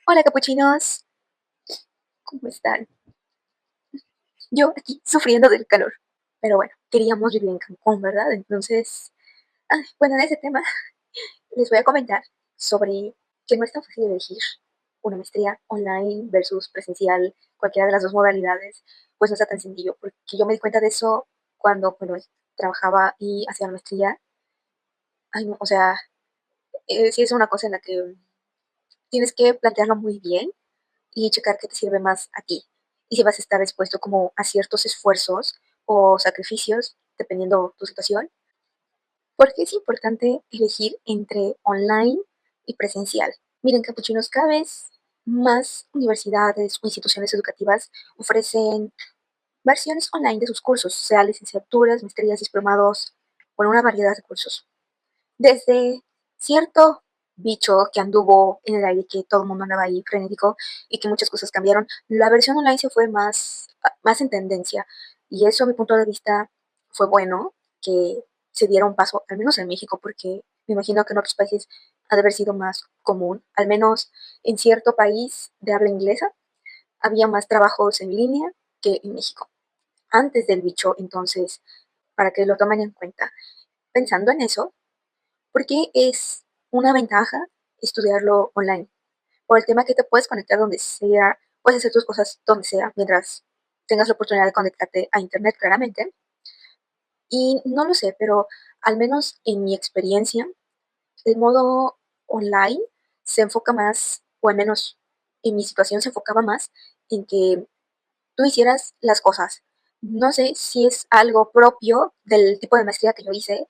Hola capuchinos, ¿cómo están? Yo aquí sufriendo del calor. Pero bueno, queríamos vivir en Cancún, ¿verdad? Entonces, bueno, en ese tema les voy a comentar sobre que no es tan fácil elegir una maestría online versus presencial, cualquiera de las dos modalidades, pues no está tan sencillo, porque yo me di cuenta de eso cuando, bueno, trabajaba y hacía la maestría. Ay, no, o sea, sí es una cosa en la que tienes que plantearlo muy bien y checar qué te sirve más a ti. Y si vas a estar expuesto como a ciertos esfuerzos o sacrificios, dependiendo tu situación. Porque es importante elegir entre online y presencial. Miren, capuchinos, cada vez más universidades o instituciones educativas ofrecen versiones online de sus cursos, sea licenciaturas, maestrías, diplomados, con una variedad de cursos. Desde cierto bicho que anduvo en el aire, que todo el mundo andaba ahí frenético y que muchas cosas cambiaron, la versión online se fue más en tendencia. Y eso, a mi punto de vista, fue bueno que se diera un paso, al menos en México, porque me imagino que en otros países ha de haber sido más común, al menos en cierto país de habla inglesa, había más trabajos en línea que en México, antes del bicho, entonces, para que lo tomen en cuenta. Pensando en eso, porque es una ventaja estudiarlo online. Por el tema que te puedes conectar donde sea, puedes hacer tus cosas donde sea, mientras tengas la oportunidad de conectarte a internet claramente. Y no lo sé, pero al menos en mi experiencia, el modo online se enfoca más, o al menos en mi situación se enfocaba más en que tú hicieras las cosas. No sé si es algo propio del tipo de maestría que yo hice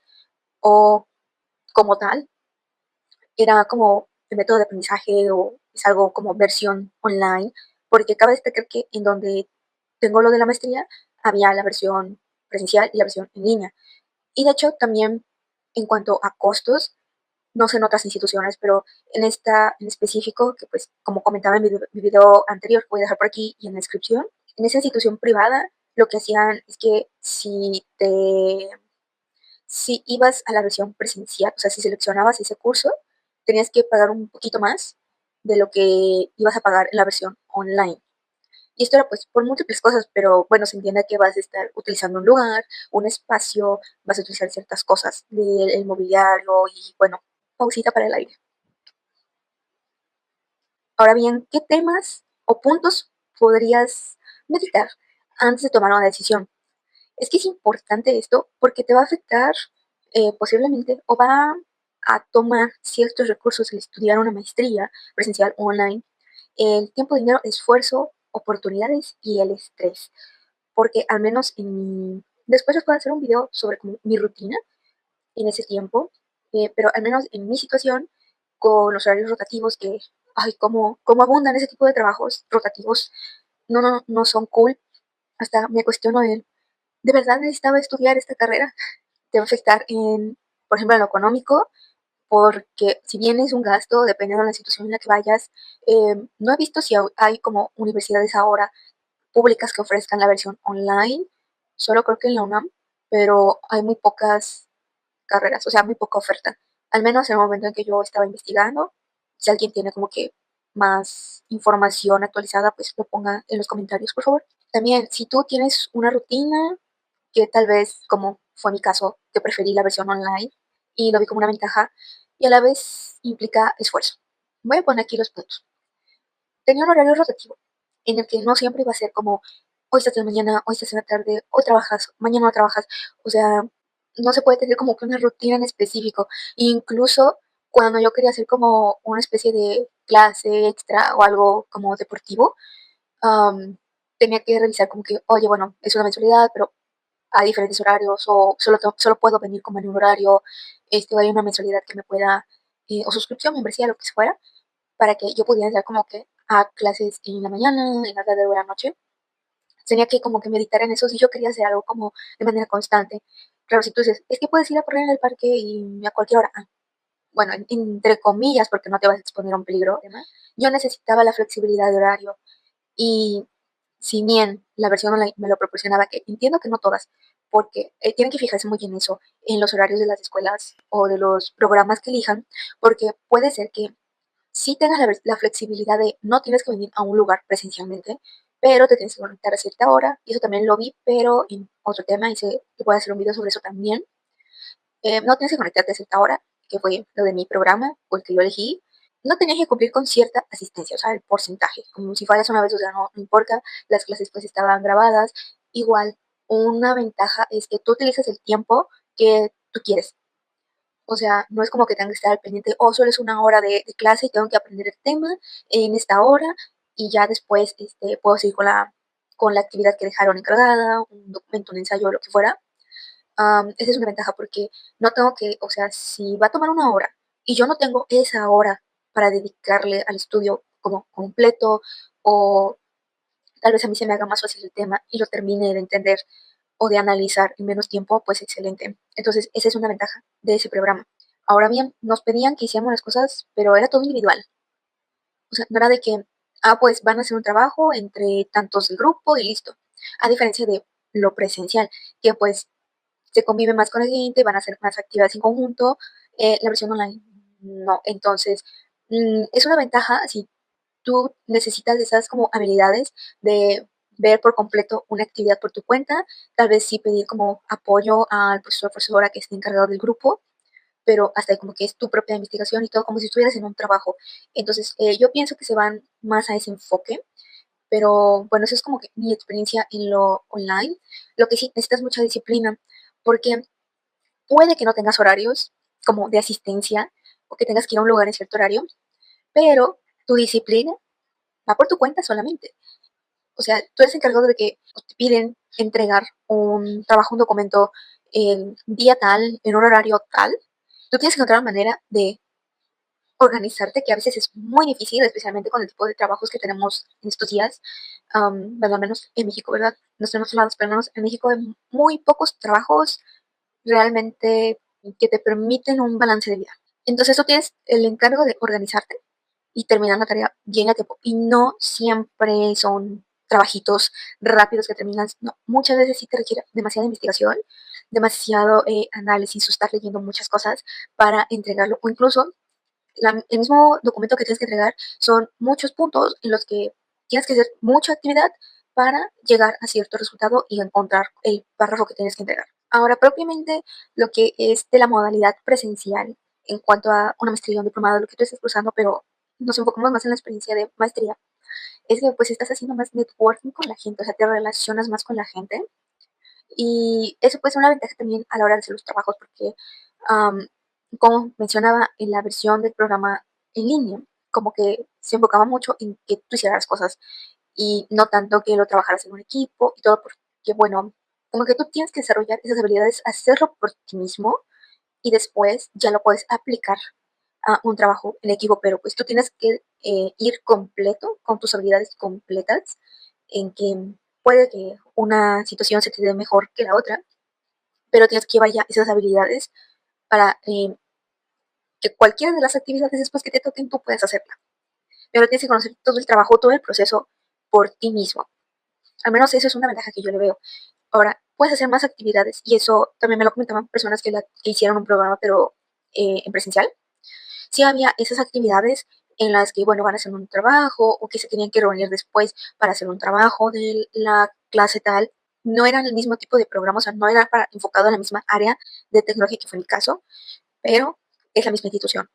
o como tal, era como el método de aprendizaje o es algo como versión online, porque cabe destacar que en donde tengo lo de la maestría había la versión presencial y la versión en línea. Y de hecho también en cuanto a costos, no sé en otras instituciones, pero en esta en específico, que pues como comentaba en mi video anterior, que voy a dejar por aquí y en la descripción, en esa institución privada lo que hacían es que si ibas a la versión presencial, o sea, si seleccionabas ese curso, tenías que pagar un poquito más de lo que ibas a pagar en la versión online. Y esto era pues por múltiples cosas, pero bueno, se entiende que vas a estar utilizando un lugar, un espacio, vas a utilizar ciertas cosas del mobiliario y bueno, pausita para el aire. Ahora bien, ¿qué temas o puntos podrías meditar antes de tomar una decisión? Es que es importante esto porque te va a afectar posiblemente o va a tomar ciertos recursos el estudiar una maestría presencial o online, el tiempo, dinero, esfuerzo, oportunidades y el estrés. Porque al menos después les puedo hacer un video sobre como mi rutina en ese tiempo, pero al menos en mi situación, con los horarios rotativos que, ay, cómo abundan ese tipo de trabajos rotativos, no son cool. Hasta me cuestiono el, ¿de verdad necesitaba estudiar esta carrera? Te va a afectar en, por ejemplo, en lo económico, porque si bien es un gasto, dependiendo de la situación en la que vayas, no he visto si hay como universidades ahora públicas que ofrezcan la versión online, solo creo que en la UNAM, pero hay muy pocas carreras, o sea, muy poca oferta. Al menos en el momento en que yo estaba investigando, si alguien tiene como que más información actualizada, pues lo ponga en los comentarios, por favor. También, si tú tienes una rutina, que tal vez, como fue mi caso, que preferí la versión online y lo vi como una ventaja, y a la vez implica esfuerzo. Voy a poner aquí los puntos. Tenía un horario rotativo, en el que no siempre iba a ser como, hoy estás en la mañana, hoy estás en la tarde, hoy trabajas, mañana no trabajas. O sea, no se puede tener como que una rutina en específico. Incluso cuando yo quería hacer como una especie de clase extra o algo como deportivo, am, tenía que revisar como que, oye, bueno, es una mensualidad, pero a diferentes horarios o solo puedo venir como en un horario, o hay una mensualidad que me pueda, o suscripción, membresía, lo que fuera, para que yo pudiera entrar como que a clases en la mañana, en la tarde o en la noche. Tenía que como que meditar en eso si yo quería hacer algo como de manera constante. Claro, si tú dices, es que puedes ir a correr en el parque y a cualquier hora. Bueno, entre comillas, porque no te vas a exponer a un peligro, yo necesitaba la flexibilidad de horario. Y si bien la versión online me lo proporcionaba, que entiendo que no todas, porque tienen que fijarse muy en eso, en los horarios de las escuelas o de los programas que elijan, porque puede ser que sí tengas la flexibilidad de no tienes que venir a un lugar presencialmente, pero te tienes que conectar a cierta hora, y eso también lo vi, pero en otro tema, hice, que voy a hacer un video sobre eso también. No tienes que conectarte a cierta hora, que fue lo de mi programa, o el que yo elegí. No tenías que cumplir con cierta asistencia, o sea, el porcentaje, como si fueras una vez, o sea, no importa, las clases pues estaban grabadas. Igual, una ventaja es que tú utilizas el tiempo que tú quieres. O sea, no es como que tengas que estar al pendiente, o solo es una hora de clase y tengo que aprender el tema en esta hora, y ya después puedo seguir con la actividad que dejaron encargada, un documento, un ensayo, o lo que fuera. Esa es una ventaja porque no tengo que, o sea, si va a tomar una hora y yo no tengo esa hora para dedicarle al estudio como completo, o tal vez a mí se me haga más fácil el tema y lo termine de entender o de analizar en menos tiempo, pues excelente. Entonces, esa es una ventaja de ese programa. Ahora bien, nos pedían que hiciéramos las cosas, pero era todo individual. O sea, no era de que, pues van a hacer un trabajo entre tantos del grupo y listo. A diferencia de lo presencial, que pues se convive más con la gente, van a hacer más actividades en conjunto. La versión online no. Entonces, es una ventaja si tú necesitas de esas como habilidades de ver por completo una actividad por tu cuenta, tal vez sí pedir como apoyo al profesor o profesora que esté encargado del grupo, pero hasta ahí como que es tu propia investigación y todo como si estuvieras en un trabajo. Entonces, yo pienso que se van más a ese enfoque, pero bueno, eso es como que mi experiencia en lo online. Lo que sí, necesitas mucha disciplina, porque puede que no tengas horarios como de asistencia o que tengas que ir a un lugar en cierto horario, pero tu disciplina va por tu cuenta solamente. O sea, tú eres encargado de que te piden entregar un trabajo, un documento en día tal, en un horario tal. Tú tienes que encontrar una manera de organizarte, que a veces es muy difícil, especialmente con el tipo de trabajos que tenemos en estos días. Bueno, al menos en México, ¿verdad? No sé en otros lados, pero al menos en México hay muy pocos trabajos realmente que te permiten un balance de vida. Entonces tú tienes el encargo de organizarte y terminar la tarea bien a tiempo. Y no siempre son trabajitos rápidos que terminas. No, muchas veces sí te requiere demasiada investigación, demasiado análisis, o estar leyendo muchas cosas para entregarlo. O incluso el mismo documento que tienes que entregar son muchos puntos en los que tienes que hacer mucha actividad para llegar a cierto resultado y encontrar el párrafo que tienes que entregar. Ahora, propiamente lo que es de la modalidad presencial en cuanto a una maestría o un diplomado, lo que tú estés cursando, pero nos enfocamos más en la experiencia de maestría, es que pues estás haciendo más networking con la gente, o sea, te relacionas más con la gente, y eso puede ser una ventaja también a la hora de hacer los trabajos, porque, am, como mencionaba en la versión del programa en línea, como que se enfocaba mucho en que tú hicieras las cosas y no tanto que lo trabajaras en un equipo y todo, porque, bueno, como que tú tienes que desarrollar esas habilidades, hacerlo por ti mismo, y después ya lo puedes aplicar a un trabajo en equipo, pero pues tú tienes que ir completo, con tus habilidades completas, en que puede que una situación se te dé mejor que la otra, pero tienes que llevar ya esas habilidades para que cualquiera de las actividades después que te toquen tú puedas hacerla. Pero tienes que conocer todo el trabajo, todo el proceso por ti mismo. Al menos eso es una ventaja que yo le veo. Ahora, puedes hacer más actividades, y eso también me lo comentaban personas que hicieron un programa, pero en presencial. Sí había esas actividades en las que, bueno, van a hacer un trabajo o que se tenían que reunir después para hacer un trabajo de la clase tal. No eran el mismo tipo de programa, o sea, no era enfocado en la misma área de tecnología que fue mi caso, pero es la misma institución.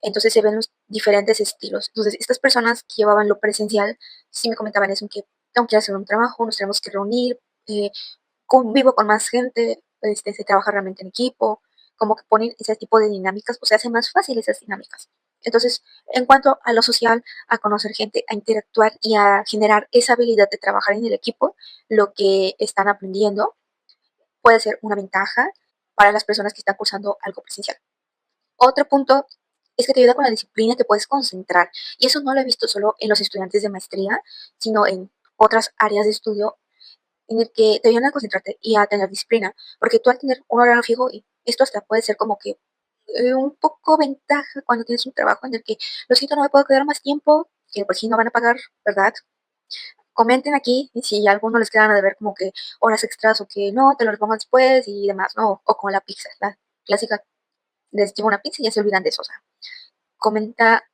Entonces se ven los diferentes estilos. Entonces, estas personas que llevaban lo presencial sí me comentaban eso, en que tengo que hacer un trabajo, nos tenemos que reunir, eh, convivo con más gente, se trabaja realmente en equipo, como que ponen ese tipo de dinámicas, o se hace más fácil esas dinámicas. Entonces, en cuanto a lo social, a conocer gente, a interactuar y a generar esa habilidad de trabajar en el equipo, lo que están aprendiendo puede ser una ventaja para las personas que están cursando algo presencial. Otro punto es que te ayuda con la disciplina, te puedes concentrar. Y eso no lo he visto solo en los estudiantes de maestría, sino en otras áreas de estudio, en el que te ayudan a concentrarte y a tener disciplina. Porque tú al tener un horario fijo, y esto hasta puede ser como que un poco ventaja cuando tienes un trabajo en el que, lo siento, no me puedo quedar más tiempo, que por si no van a pagar, ¿verdad? Comenten aquí y si a alguno les quedan de ver como que horas extras, o que no, te lo pongo después y demás, ¿no? O como la pizza, la clásica, les llevo una pizza y ya se olvidan de eso. O sea, comenta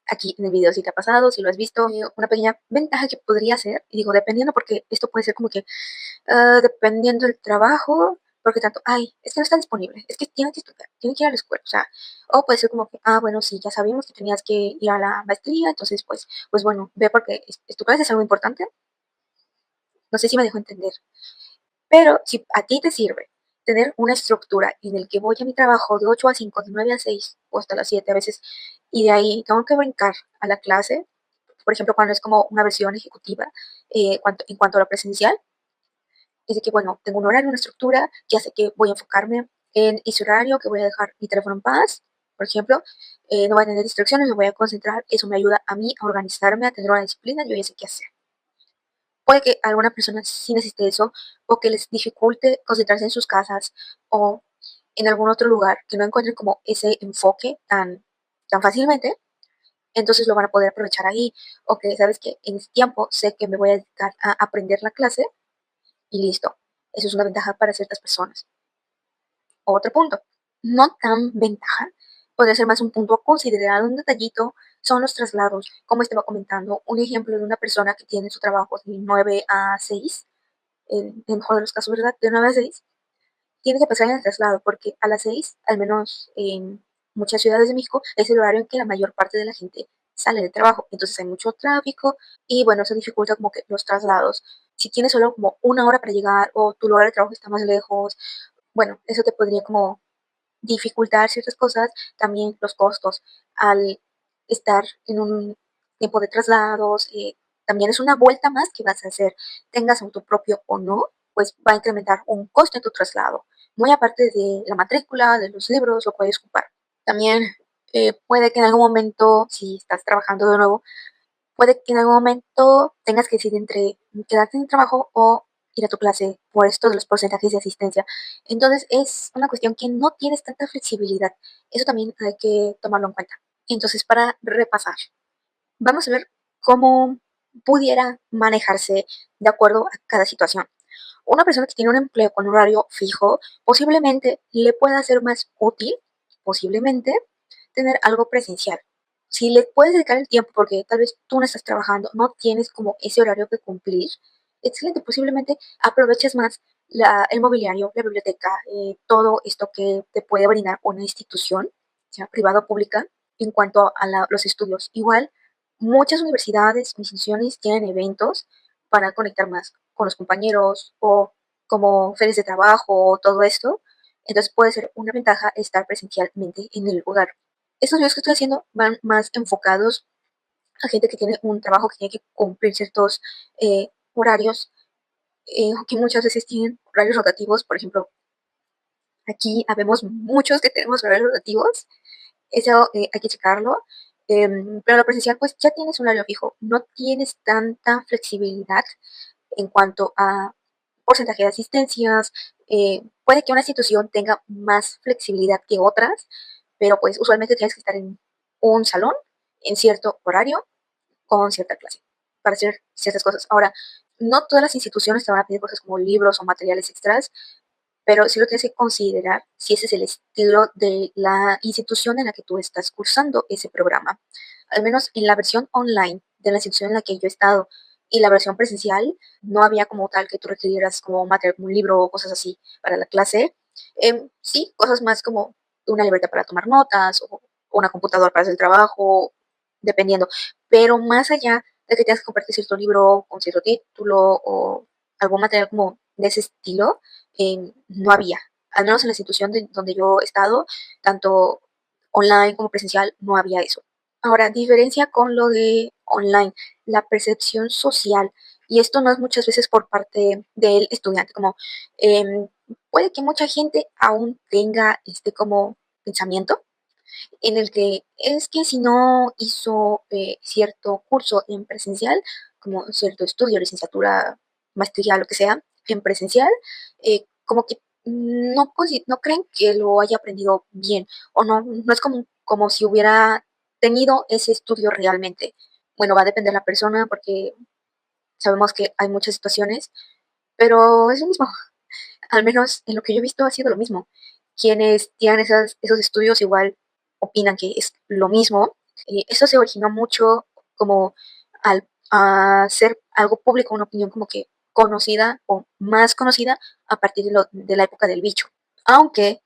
aquí en el video si te ha pasado, si lo has visto, una pequeña ventaja que podría ser, y digo dependiendo porque esto puede ser como que dependiendo del trabajo, porque tanto, ay, es que no está disponible, es que tiene que estudiar, tiene que ir a la escuela, o sea, o puede ser como que, bueno, sí, ya sabemos que tenías que ir a la maestría, entonces, pues bueno, ve porque tu clase es algo importante, no sé si me dejo entender, pero si a ti te sirve tener una estructura en el que voy a mi trabajo de 8 a 5, de 9 a 6 o hasta las 7 a veces, y de ahí tengo que brincar a la clase, por ejemplo, cuando es como una versión ejecutiva, en cuanto a lo presencial, es de que, bueno, tengo un horario, una estructura, ya sé que voy a enfocarme en ese horario, que voy a dejar mi teléfono en paz, por ejemplo, no voy a tener distracciones, me voy a concentrar, eso me ayuda a mí a organizarme, a tener una disciplina, yo ya sé qué hacer. Puede que alguna persona sí necesite eso o que les dificulte concentrarse en sus casas o en algún otro lugar, que no encuentren como ese enfoque tan fácilmente, entonces lo van a poder aprovechar ahí. O que sabes que en este tiempo sé que me voy a dedicar a aprender la clase y listo. Eso es una ventaja para ciertas personas. Otro punto, no tan ventaja, podría ser más un punto a considerar, un detallito, son los traslados. Como estaba comentando, un ejemplo de una persona que tiene su trabajo de 9 a 6, en el mejor de los casos, ¿verdad? De 9 a 6, tiene que pasar en el traslado, porque a las 6, al menos en muchas ciudades de México, es el horario en que la mayor parte de la gente sale del trabajo. Entonces hay mucho tráfico y bueno, eso dificulta como que los traslados. Si tienes solo como una hora para llegar o tu lugar de trabajo está más lejos, bueno, eso te podría como dificultar ciertas cosas, también los costos al estar en un tiempo de traslados, también es una vuelta más que vas a hacer, tengas auto propio o no, pues va a incrementar un costo en tu traslado, muy aparte de la matrícula, de los libros, lo puedes ocupar. También puede que en algún momento, si estás trabajando de nuevo, puede que en algún momento tengas que decidir entre quedarte en el trabajo o ir a tu clase por esto de los porcentajes de asistencia. Entonces es una cuestión que no tienes tanta flexibilidad. Eso también hay que tomarlo en cuenta. Entonces, para repasar, vamos a ver cómo pudiera manejarse de acuerdo a cada situación. Una persona que tiene un empleo con horario fijo posiblemente le pueda ser más útil, posiblemente, tener algo presencial. Si le puedes dedicar el tiempo porque tal vez tú no estás trabajando, no tienes como ese horario que cumplir, excelente, posiblemente aproveches más el mobiliario, la biblioteca, todo esto que te puede brindar una institución, sea privada o pública, en cuanto a los estudios. Igual, muchas universidades, instituciones tienen eventos para conectar más con los compañeros o como ferias de trabajo, todo esto. Entonces puede ser una ventaja estar presencialmente en el lugar. Estos videos que estoy haciendo van más enfocados a gente que tiene un trabajo que tiene que cumplir ciertos horarios, que muchas veces tienen horarios rotativos. Por ejemplo, aquí habemos muchos que tenemos horarios rotativos, eso hay que checarlo. Pero lo presencial, pues ya tienes un horario fijo, no tienes tanta flexibilidad en cuanto a porcentaje de asistencias. Puede que una institución tenga más flexibilidad que otras, pero pues usualmente tienes que estar en un salón en cierto horario con cierta clase para hacer ciertas cosas. Ahora, no todas las instituciones te van a pedir cosas como libros o materiales extras, pero sí lo tienes que considerar si ese es el estilo de la institución en la que tú estás cursando ese programa. Al menos en la versión online de la institución en la que yo he estado y la versión presencial, no había como tal que tú requirieras como material, como un libro o cosas así para la clase. Sí, cosas más como una libreta para tomar notas o una computadora para hacer el trabajo, dependiendo. Pero más allá de que tengas que compartir cierto libro con cierto título o algún material como de ese estilo, no había. Al menos en la institución donde yo he estado, tanto online como presencial, no había eso. Ahora, diferencia con lo de online, la percepción social, y esto no es muchas veces por parte del estudiante, como eh, puede que mucha gente aún tenga este como pensamiento en el que es que si no hizo cierto curso en presencial, como cierto estudio, licenciatura, maestría, lo que sea, en presencial, como que no creen que lo haya aprendido bien o no es como si hubiera tenido ese estudio realmente. Bueno, va a depender de la persona porque sabemos que hay muchas situaciones, pero es lo mismo. Al menos en lo que yo he visto ha sido lo mismo. Quienes tienen esos estudios igual opinan que es lo mismo. Eso se originó mucho como al hacer algo público, una opinión como que conocida o más conocida a partir de la época del bicho. Aunque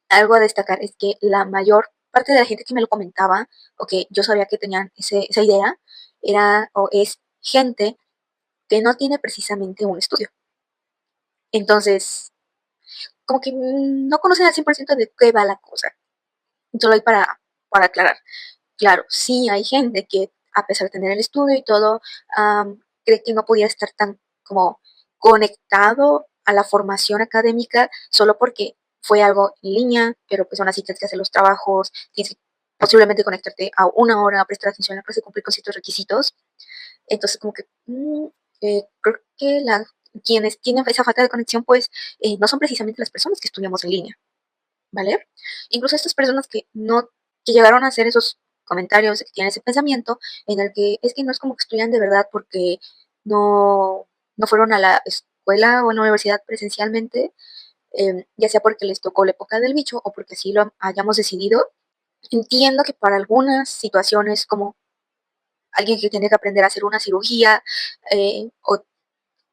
algo a destacar es que la mayor parte de la gente que me lo comentaba o que yo sabía que tenían esa idea era o es gente que no tiene precisamente un estudio. Entonces, como que no conocen al 100% de qué va la cosa. Solo hay para aclarar. Claro, sí hay gente que a pesar de tener el estudio y todo, cree que no podía estar tan como conectado a la formación académica solo porque fue algo en línea, pero pues aún así tienes que hacer los trabajos, tienes que posiblemente conectarte a una hora, prestar atención a la clase, cumplir con ciertos requisitos. Entonces, como que creo que quienes tienen esa falta de conexión, pues no son precisamente las personas que estudiamos en línea, ¿vale? Incluso estas personas que no, que llegaron a hacer esos comentarios, que tienen ese pensamiento en el que es que no es como que estudian de verdad porque no, no fueron a la escuela o a la universidad presencialmente, ya sea porque les tocó la época del bicho o porque así lo hayamos decidido. Entiendo que para algunas situaciones como alguien que tiene que aprender a hacer una cirugía o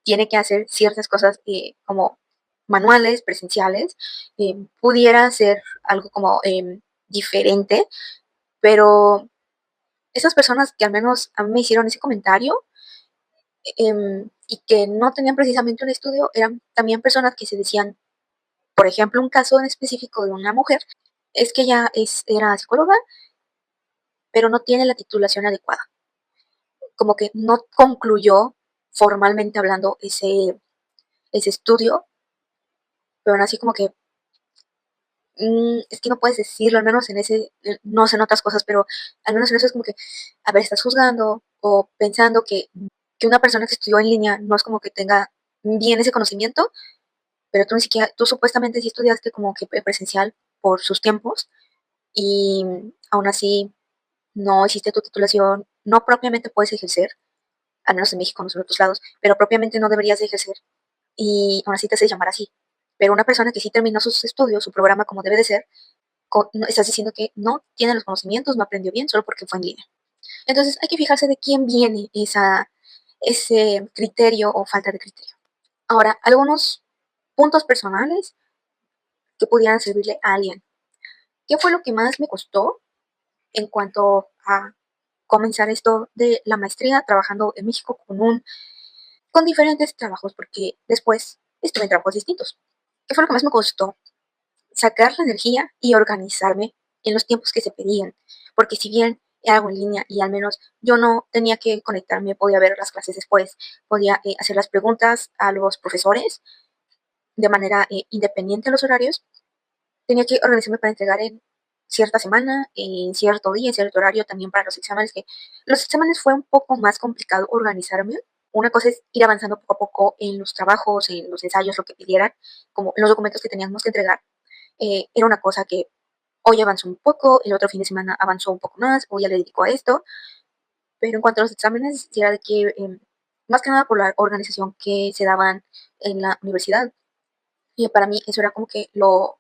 tiene que hacer ciertas cosas como manuales, presenciales, pudiera ser algo como diferente, pero esas personas que al menos a mí me hicieron ese comentario y que no tenían precisamente un estudio, eran también personas que se decían, por ejemplo, un caso en específico de una mujer, es que ella era psicóloga, pero no tiene la titulación adecuada, como que no concluyó formalmente hablando ese estudio, pero aún así como que es que no puedes decirlo, al menos en ese, no sé en otras cosas, pero al menos en eso es como que, a ver, estás juzgando o pensando que una persona que estudió en línea no es como que tenga bien ese conocimiento, pero tú ni siquiera, tú supuestamente sí estudiaste como que presencial por sus tiempos y aún así no hiciste tu titulación, no propiamente puedes ejercer, al menos en México, no sé en otros lados, pero propiamente no deberías de ejercer y aún así te haces llamar así. Pero una persona que sí terminó sus estudios, su programa como debe de ser, no, estás diciendo que no tiene los conocimientos, no aprendió bien solo porque fue en línea. Entonces hay que fijarse de quién viene ese criterio o falta de criterio. Ahora, algunos puntos personales que pudieran servirle a alguien. ¿Qué fue lo que más me costó en cuanto a comenzar esto de la maestría trabajando en México con diferentes trabajos? Porque después estuve en trabajos distintos. ¿Qué fue lo que más me costó? Sacar la energía y organizarme en los tiempos que se pedían, porque si bien era algo en línea y al menos yo no tenía que conectarme, podía ver las clases después, podía hacer las preguntas a los profesores de manera independiente a los horarios, tenía que organizarme para entregar en cierta semana, en cierto día, en cierto horario, también para los exámenes, que los exámenes fue un poco más complicado organizarme. Una cosa es ir avanzando poco a poco en los trabajos, en los ensayos, lo que pidieran, como en los documentos que teníamos que entregar. Era una cosa que hoy avanzó un poco, el otro fin de semana avanzó un poco más, o ya le dedico a esto, pero en cuanto a los exámenes, sí era de que, más que nada por la organización que se daban en la universidad, y para mí eso era como que lo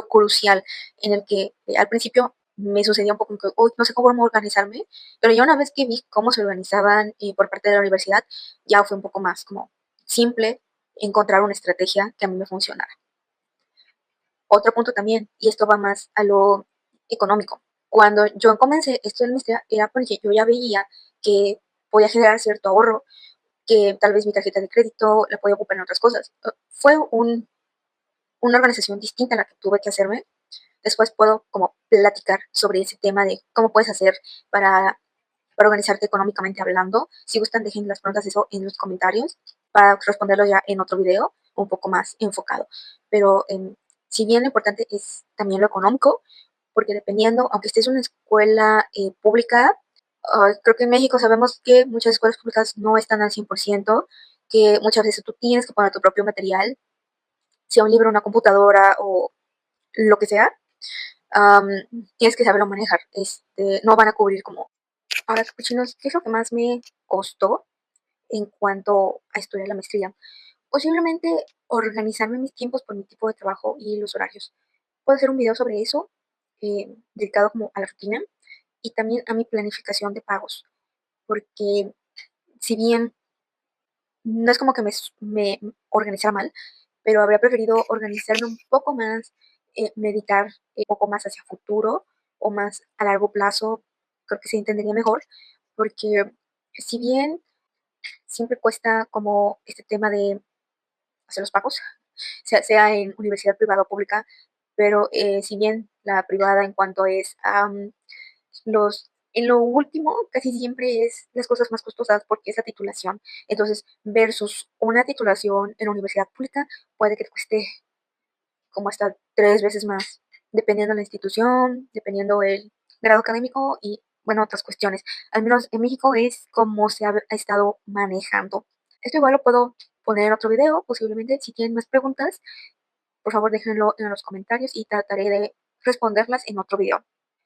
crucial, en el que al principio me sucedía un poco que, uy, no sé cómo organizarme, pero ya una vez que vi cómo se organizaban por parte de la universidad, ya fue un poco más como simple encontrar una estrategia que a mí me funcionara. Otro punto también, y esto va más a lo económico. Cuando yo comencé esto de la maestría era porque yo ya veía que podía generar cierto ahorro, que tal vez mi tarjeta de crédito la podía ocupar en otras cosas. Fue una organización distinta a la que tuve que hacerme. Después puedo como platicar sobre ese tema de cómo puedes hacer para, para organizarte económicamente hablando. Si gustan, dejen las preguntas eso en los comentarios para responderlo ya en otro video un poco más enfocado. Pero si bien lo importante es también lo económico, porque dependiendo, aunque estés en una escuela pública, creo que en México sabemos que muchas escuelas públicas no están al 100%, que muchas veces tú tienes que poner tu propio material, sea un libro, una computadora o lo que sea, um, tienes que saberlo manejar. No van a cubrir como... Ahora, capuchinos, ¿qué es lo que más me costó en cuanto a estudiar la maestría? Posiblemente organizarme mis tiempos por mi tipo de trabajo y los horarios. Puedo hacer un video sobre eso. dedicado como a la rutina y también a mi planificación de pagos, porque si bien no es como que me organizara mal, pero habría preferido organizarme un poco más, meditar un poco más hacia futuro o más a largo plazo, creo que se entendería mejor, porque si bien siempre cuesta como este tema de hacer los pagos, sea en universidad privada o pública, pero si bien la privada en cuanto es en lo último, casi siempre es las cosas más costosas porque es la titulación. Entonces, versus una titulación en la universidad pública puede que te cueste como hasta 3 veces más, dependiendo de la institución, dependiendo el grado académico y, bueno, otras cuestiones. Al menos en México es como ha estado manejando. Esto igual lo puedo poner en otro video, posiblemente. Si tienen más preguntas, por favor déjenlo en los comentarios y trataré de responderlas en otro video.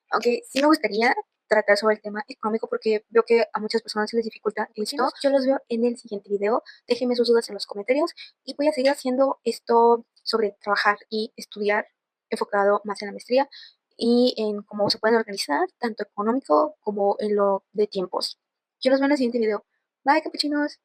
Aunque sí me gustaría tratar sobre el tema económico porque veo que a muchas personas se les dificulta esto. Yo los veo en el siguiente video. Déjenme sus dudas en los comentarios y voy a seguir haciendo esto sobre trabajar y estudiar enfocado más en la maestría y en cómo se pueden organizar, tanto económico como en lo de tiempos. Yo los veo en el siguiente video. Bye, capuchinos.